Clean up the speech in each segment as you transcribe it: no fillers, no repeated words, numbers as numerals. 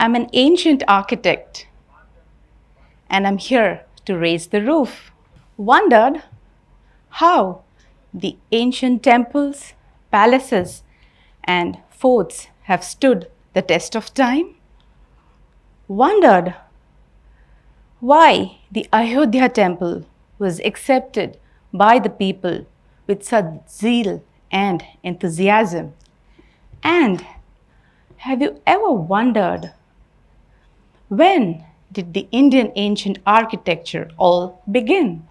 I'm an ancient architect, and I'm here to raise the roof. Wondered how the ancient temples, palaces, and forts have stood the test of time? Wondered why the Ayodhya temple was accepted by the people with such zeal and enthusiasm? And have you ever wondered when did the Indian ancient architecture all begin?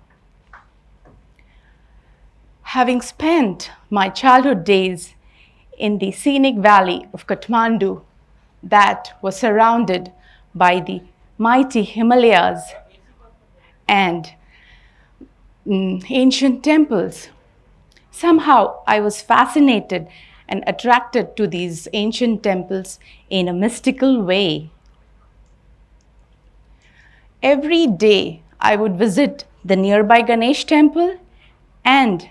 Having spent my childhood days in the scenic valley of Kathmandu that was surrounded by the mighty Himalayas and ancient temples, somehow I was fascinated and attracted to these ancient temples in a mystical way. Every day I would visit the nearby Ganesh temple and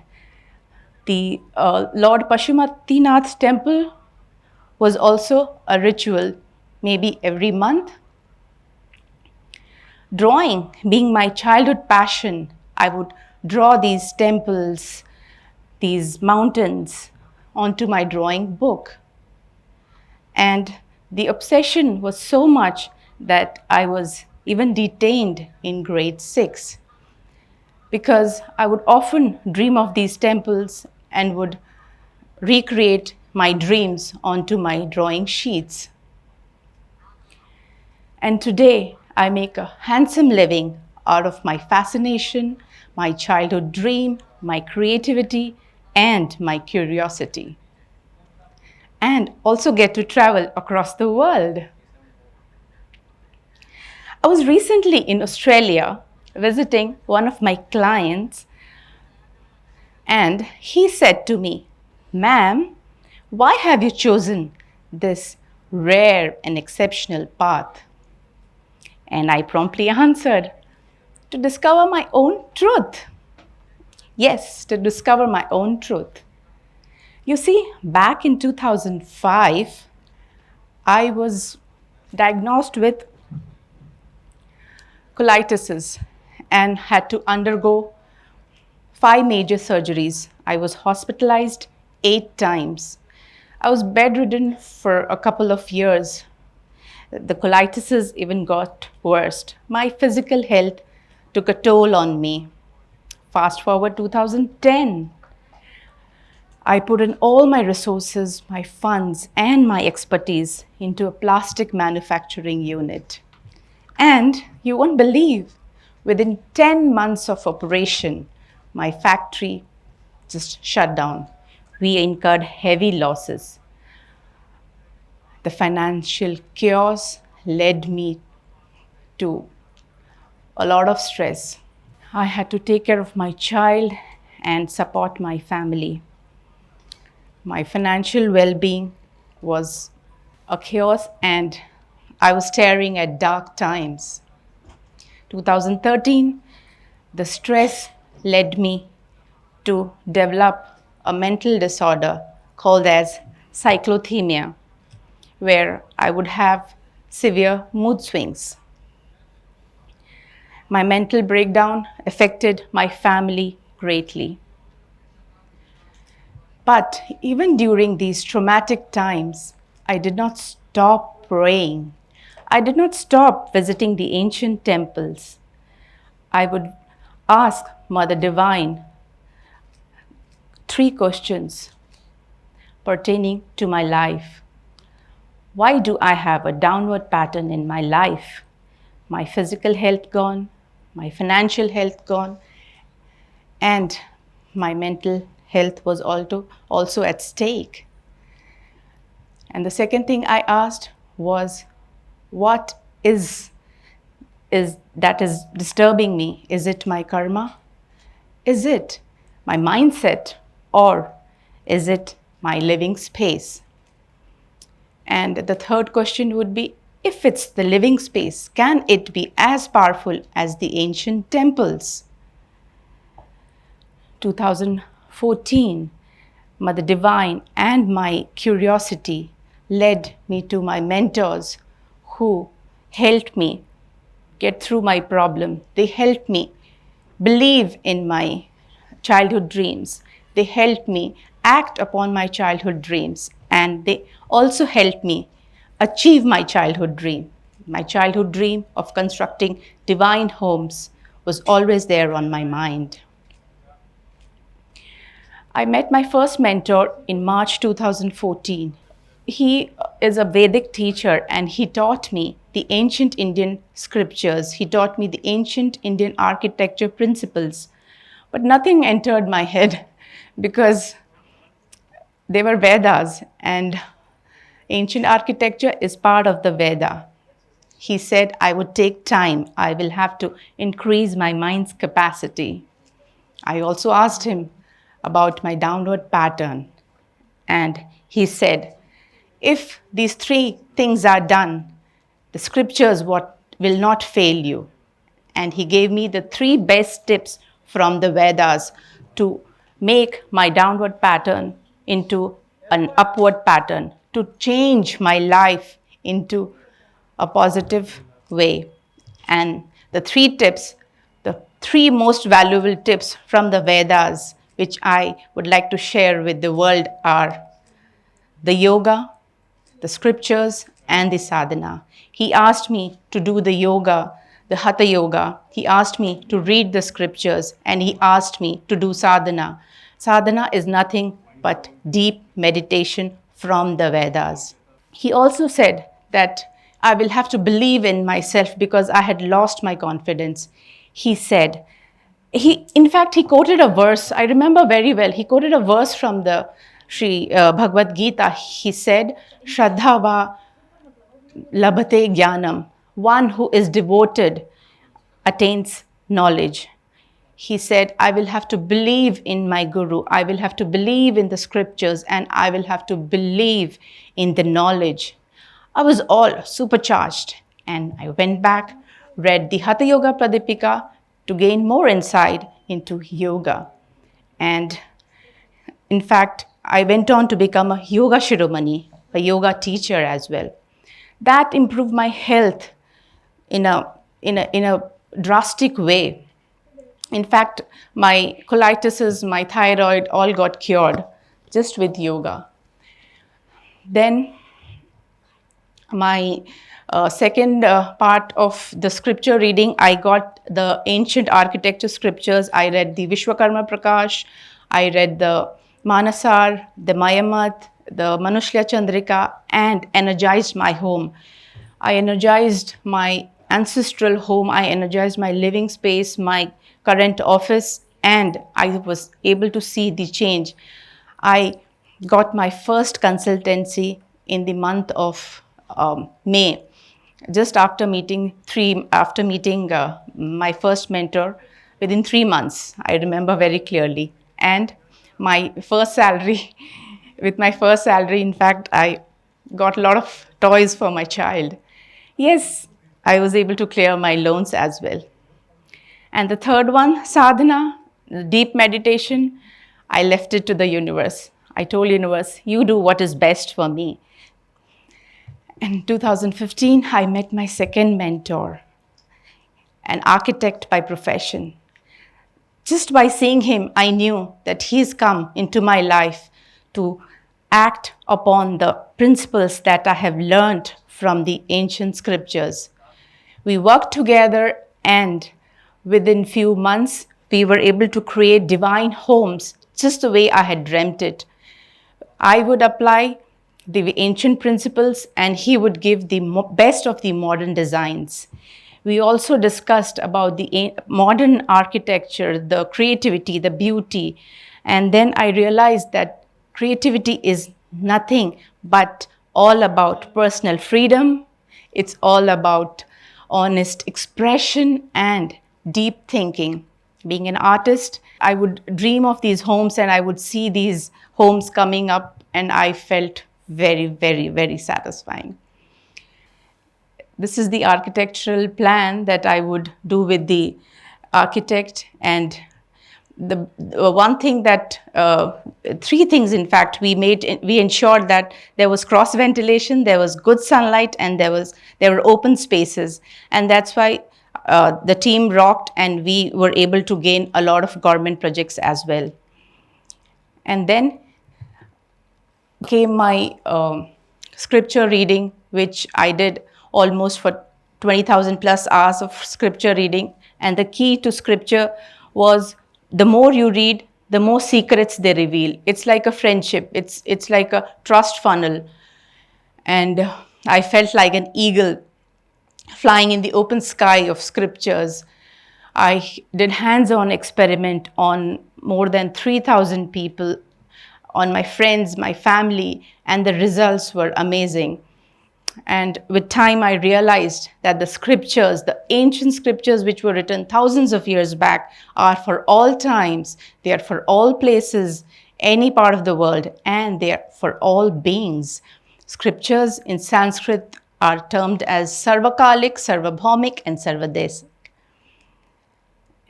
the Lord Pashupatinath's temple was also a ritual, maybe every month. Drawing being my childhood passion, I would draw these temples, these mountains onto my drawing book. And the obsession was so much that I was even detained in grade 6, because I would often dream of these temples and would recreate my dreams onto my drawing sheets. And today I make a handsome living out of my fascination, my childhood dream, my creativity, and my curiosity. And also get to travel across the world. I was recently in Australia visiting one of my clients, and he said to me, "Ma'am, why have you chosen this rare and exceptional path?" And I promptly answered, "To discover my own truth." Yes, to discover my own truth. You see, back in 2005, I was diagnosed with colitis and had to undergo 5 major surgeries. I was hospitalized 8 times. I was bedridden for a couple of years. The colitis even got worse. My physical health took a toll on me. Fast forward 2010. I put in all my resources, my funds, and my expertise into a plastic manufacturing unit. And you won't believe, within 10 months of operation, my factory just shut down. We incurred heavy losses. The financial chaos led me to a lot of stress. I had to take care of my child and support my family. My financial well-being was a chaos, and I was staring at dark times. 2013, the stress led me to develop a mental disorder called as cyclothemia, where I would have severe mood swings. My mental breakdown affected my family greatly. But even during these traumatic times, I did not stop praying. I did not stop visiting the ancient temples. I would ask Mother Divine 3 questions pertaining to my life. Why do I have a downward pattern in my life? My physical health gone, my financial health gone, and my mental health was also at stake. And the second thing I asked was, what is that is disturbing me? Is it my karma? Is it my mindset? Or is it my living space? And the third question would be, if it's the living space, can it be as powerful as the ancient temples? 2014, Mother Divine and my curiosity led me to my mentors, who helped me get through my problem. They helped me believe in my childhood dreams. They helped me act upon my childhood dreams. And they also helped me achieve my childhood dream. My childhood dream of constructing divine homes was always there on my mind. I met my first mentor in March 2014. He is a Vedic teacher and he taught me the ancient Indian scriptures. He taught me the ancient Indian architecture principles. But nothing entered my head because they were Vedas and ancient architecture is part of the Veda. He said I would take time. I will have to increase my mind's capacity. I also asked him about my downward pattern. And he said, if these three things are done, the scriptures will not fail you. And he gave me the 3 best tips from the Vedas to make my downward pattern into an upward pattern, to change my life into a positive way. And the 3 tips, the 3 most valuable tips from the Vedas, which I would like to share with the world are the yoga, the scriptures, and the sadhana. He asked me to do the yoga, the hatha yoga. He asked me to read the scriptures, and he asked me to do sadhana. Sadhana is nothing but deep meditation from the Vedas. He also said that I will have to believe in myself because I had lost my confidence. He said, in fact, he quoted a verse, I remember very well, he quoted a verse from the Sri Bhagavad Gita. He said, Shraddhava labhate jnanam, one who is devoted attains knowledge. He said, I will have to believe in my guru, I will have to believe in the scriptures, and I will have to believe in the knowledge. I was all supercharged, and I went back, read the Hatha Yoga Pradipika to gain more insight into yoga. And in fact, I went on to become a yoga shiromani, a yoga teacher as well. That improved my health in a drastic way. In fact, my colitis, my thyroid all got cured just with yoga. Then my second part of the scripture reading, I got the ancient architecture scriptures. I read the Vishwakarma Prakash, I read the Manasar, the Mayamat, the Manushya Chandrika, and energized my home. I energized my ancestral home, I energized my living space, my current office, and I was able to see the change. I got my first consultancy in the month of May, just after meeting my first mentor. Within 3 months, I remember very clearly. And my first salary, with my first salary, in fact, I got a lot of toys for my child. Yes, I was able to clear my loans as well. And the third one, sadhana, deep meditation, I left it to the universe. I told universe, you do what is best for me. In 2015, I met my second mentor, an architect by profession. Just by seeing him, I knew that he's come into my life to act upon the principles that I have learned from the ancient scriptures. We worked together, and within few months, we were able to create divine homes just the way I had dreamt it. I would apply the ancient principles, and he would give the best of the modern designs. We also discussed about the modern architecture, the creativity, the beauty. And then I realized that creativity is nothing but all about personal freedom. It's all about honest expression and deep thinking. Being an artist, I would dream of these homes and I would see these homes coming up, and I felt very, very, very satisfying. This is the architectural plan that I would do with the architect, and the one thing that, three things in fact, we ensured that there was cross ventilation, there was good sunlight, and there were open spaces. And that's why the team rocked, and we were able to gain a lot of government projects as well. And then came my scripture reading, which I did almost for 20,000 plus hours of scripture reading. And the key to scripture was, the more you read, the more secrets they reveal. It's like a friendship. It's like a trust funnel. And I felt like an eagle flying in the open sky of scriptures. I did hands-on experiment on more than 3,000 people, on my friends, my family, and the results were amazing. And with time, I realized that the scriptures, the ancient scriptures which were written thousands of years back, are for all times, they are for all places, any part of the world, and they are for all beings. Scriptures in Sanskrit are termed as sarvakalik, sarvabhaumik, and sarvadesic.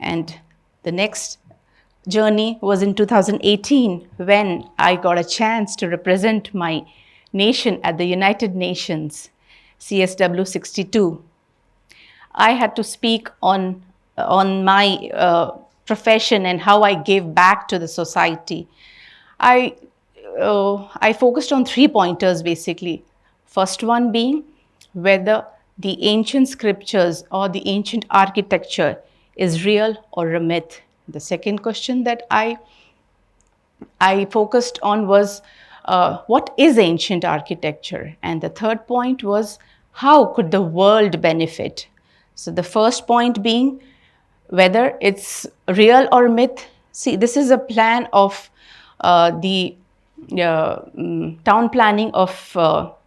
And the next journey was in 2018, when I got a chance to represent my nation at the United Nations, CSW 62. I had to speak on my profession and how I gave back to the society. I focused on 3 pointers basically. First one being whether the ancient scriptures or the ancient architecture is real or a myth. The second question that I focused on was, what is ancient architecture? And the third point was, how could the world benefit? So the first point being whether it's real or myth. See, this is a plan of the town planning of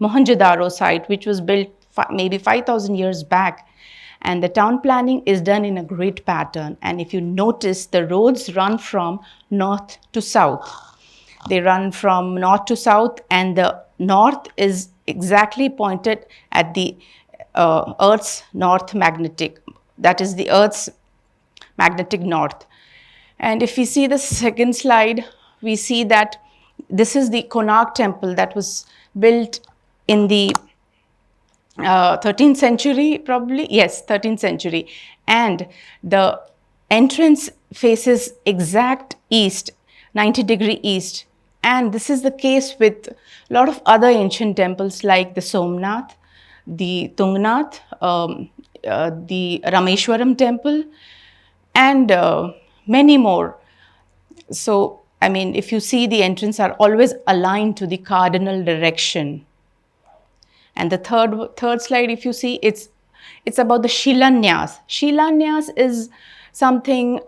Mohenjo-daro site, which was built maybe 5,000 years back. And the town planning is done in a grid pattern. And if you notice, the roads run from north to south. They run from north to south, and the north is exactly pointed at the Earth's north magnetic. That is the Earth's magnetic north. And if we see the second slide, we see that this is the Konark temple that was built in the 13th century, probably. Yes, 13th century. And the entrance faces exact east, 90-degree east. And this is the case with a lot of other ancient temples like the Somnath, the Tungnath, the Rameshwaram temple, and many more. So, I mean, if you see, the entrance are always aligned to the cardinal direction. And the third slide, if you see, it's about the Shilanyas. Shilanyas is something,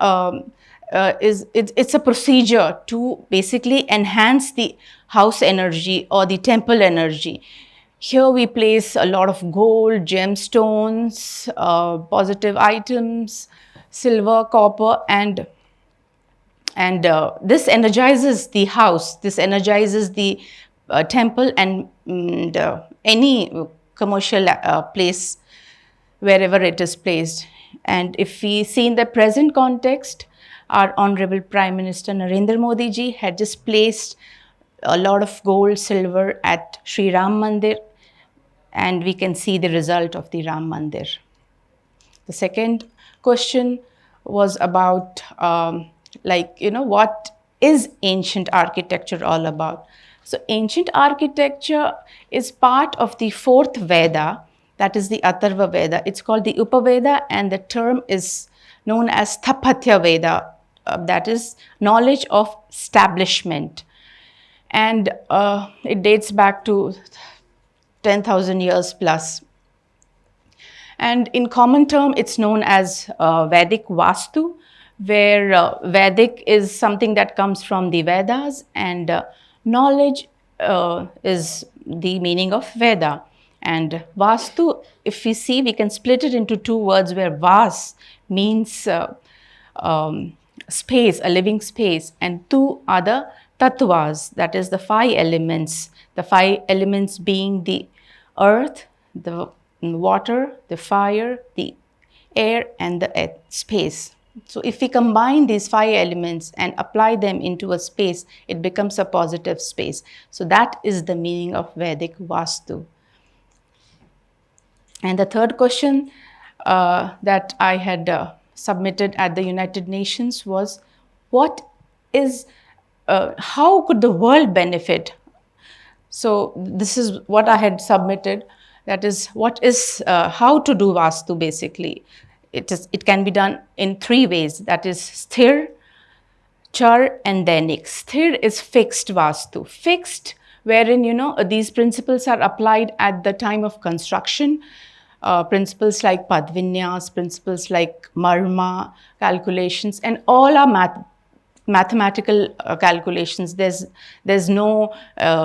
it's a procedure to basically enhance the house energy or the temple energy. Here we place a lot of gold, gemstones, positive items, silver, copper, and this energizes the house. This energizes the temple and any commercial place wherever it is placed. And if we see in the present context, our Honorable Prime Minister Narendra Modi ji had just placed a lot of gold, silver at Sri Ram Mandir, and we can see the result of the Ram Mandir. The second question was about what is ancient architecture all about? So ancient architecture is part of the 4th Veda, that is the Atharva Veda. It's called the Upaveda, and the term is known as Sthapatya Veda, that is knowledge of establishment. And it dates back to 10,000 years plus. And in common term, it's known as Vedic Vastu, where Vedic is something that comes from the Vedas, and knowledge is the meaning of Veda. And Vastu, if we see, we can split it into 2 words, where Vas means space, a living space, and 2 are the Tattvas, that is the 5 elements. The 5 elements being the earth, the water, the fire, the air, and the space. So if we combine these 5 elements and apply them into a space, it becomes a positive space. So that is the meaning of Vedic Vastu. And the third question that I had submitted at the United Nations was, how could the world benefit? So this is what I had submitted. That is, how to do Vastu basically. It can be done in 3 ways. That is sthir, char and dainik. Sthir is fixed Vastu. Fixed, wherein, these principles are applied at the time of construction. Principles like padvinyas, principles like marma, calculations, and all are mathematical calculations. There's no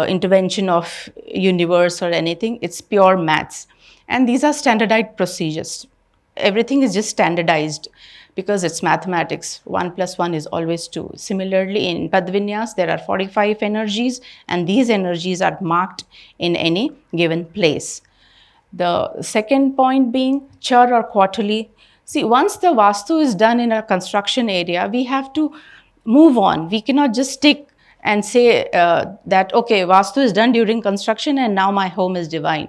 intervention of universe or anything. It's pure maths. And these are standardized procedures. Everything is just standardized because it's mathematics. 1 + 1 is always 2. Similarly, in Padvinyas, there are 45 energies, and these energies are marked in any given place. The second point being char or quarterly. See, once the Vastu is done in a construction area, we have to move on. We cannot just stick and say that, okay, Vastu is done during construction and now my home is divine.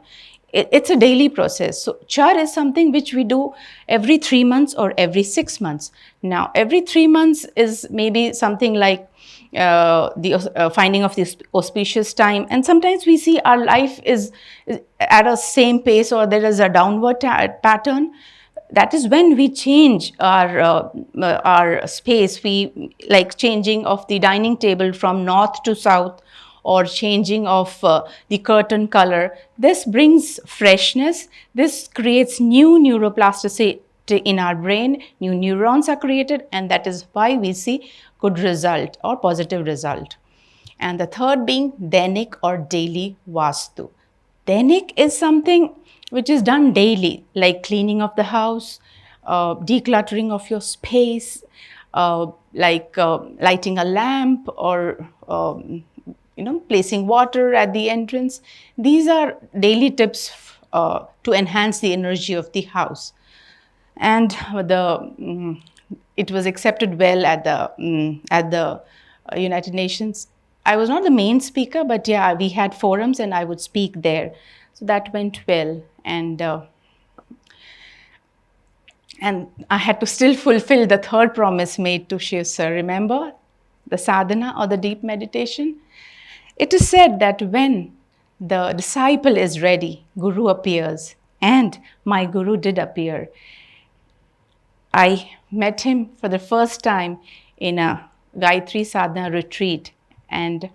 It's a daily process. So char is something which we do every 3 months or every 6 months. Now, every 3 months is maybe something like the finding of this auspicious time, and sometimes we see our life is at a same pace or there is a downward pattern. That is when we change our space. We like changing of the dining table from north to south, or changing of the curtain color. This brings freshness. This creates new neuroplasticity in our brain. New neurons are created, and that is why we see good result or positive result. And the third being dainik or daily Vastu. Dainik is something which is done daily, like cleaning of the house, decluttering of your space, like lighting a lamp, or placing water at the entrance. These are daily tips to enhance the energy of the house. And it was accepted well at the United Nations. I was not the main speaker, but yeah, we had forums and I would speak there. So that went well. And I had to still fulfill the third promise made to Shiv Sir. Remember the sadhana or the deep meditation? It is said that when the disciple is ready, Guru appears, and my Guru did appear. I met him for the first time in a Gayatri Sadhana retreat, and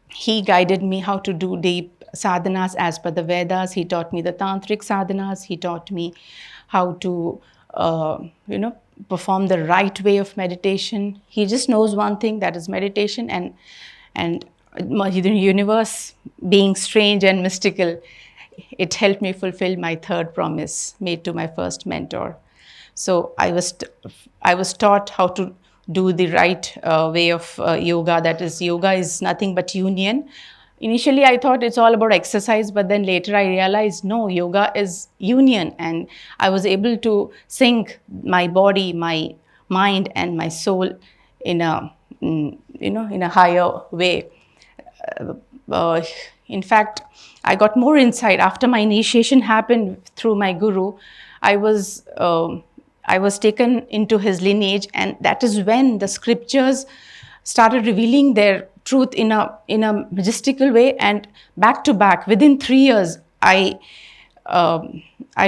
he guided me how to do deep sadhanas as per the Vedas. He taught me the tantric sadhanas. He taught me how to, perform the right way of meditation. He just knows one thing, that is meditation, and the universe being strange and mystical, it helped me fulfill my third promise made to my first mentor. So I was taught how to do the right way of yoga. That is, yoga is nothing but union. Initially, I thought it's all about exercise, but then later I realized, no, yoga is union. And I was able to sync my body, my mind, and my soul in a higher way. In fact, I got more insight after my initiation happened through my guru. I was taken into his lineage, and that is when the scriptures started revealing their truth in a majestical way. And back to back, within 3 years, I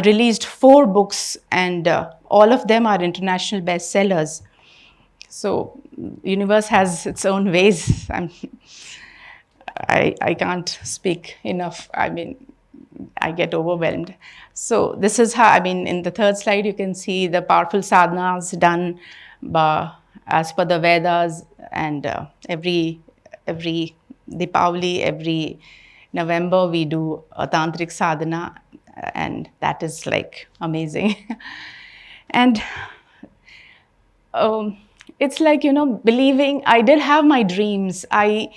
released 4 books, and all of them are international bestsellers. So universe has its own ways. I can't speak enough. I mean, I get overwhelmed. So this is how, in the third slide, you can see the powerful sadhanas done as per the Vedas, and every Deepavali, every November, we do a tantric sadhana, and that is like amazing. And it's like, believing. I did have my dreams. I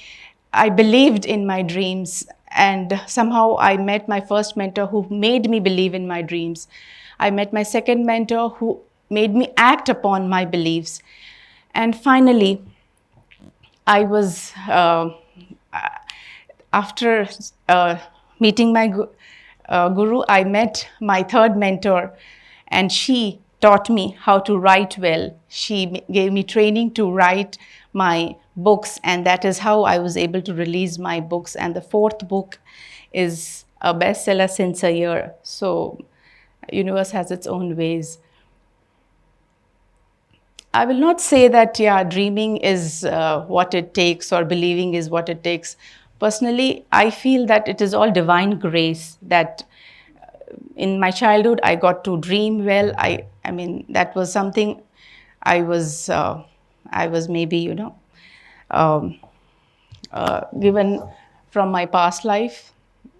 believed in my dreams, and somehow I met my first mentor who made me believe in my dreams. I met my second mentor who made me act upon my beliefs. And finally, I was, after meeting my guru, I met my third mentor, and she taught me how to write well. She gave me training to write my books, and that is how I was able to release my books. And the fourth book is a bestseller since a year. So, universe has its own ways. I will not say that, dreaming is what it takes or believing is what it takes. Personally, I feel that it is all divine grace that in my childhood I got to dream well. I mean, that was something I was maybe, given from my past life.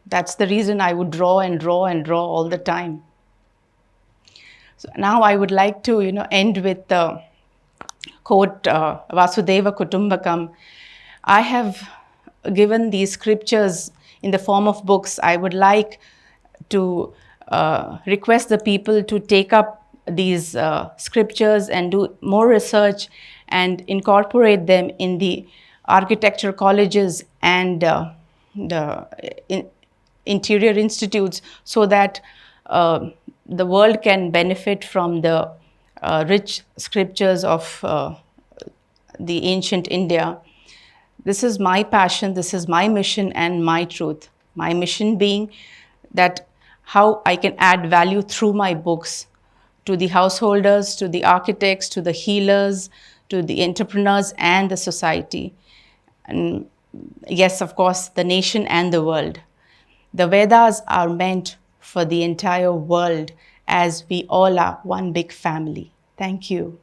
That's the reason I would draw and draw and draw all the time. So now I would like to, end with the quote, Vasudeva Kutumbakam. I have given these scriptures in the form of books. I would like to request the people to take up these scriptures and do more research and incorporate them in the architecture colleges and the interior institutes, so that the world can benefit from the rich scriptures of the ancient India. This is my passion, this is my mission and my truth. My mission being that how I can add value through my books to the householders, to the architects, to the healers, to the entrepreneurs and the society. And yes, of course, the nation and the world. The Vedas are meant for the entire world, as we all are one big family. Thank you.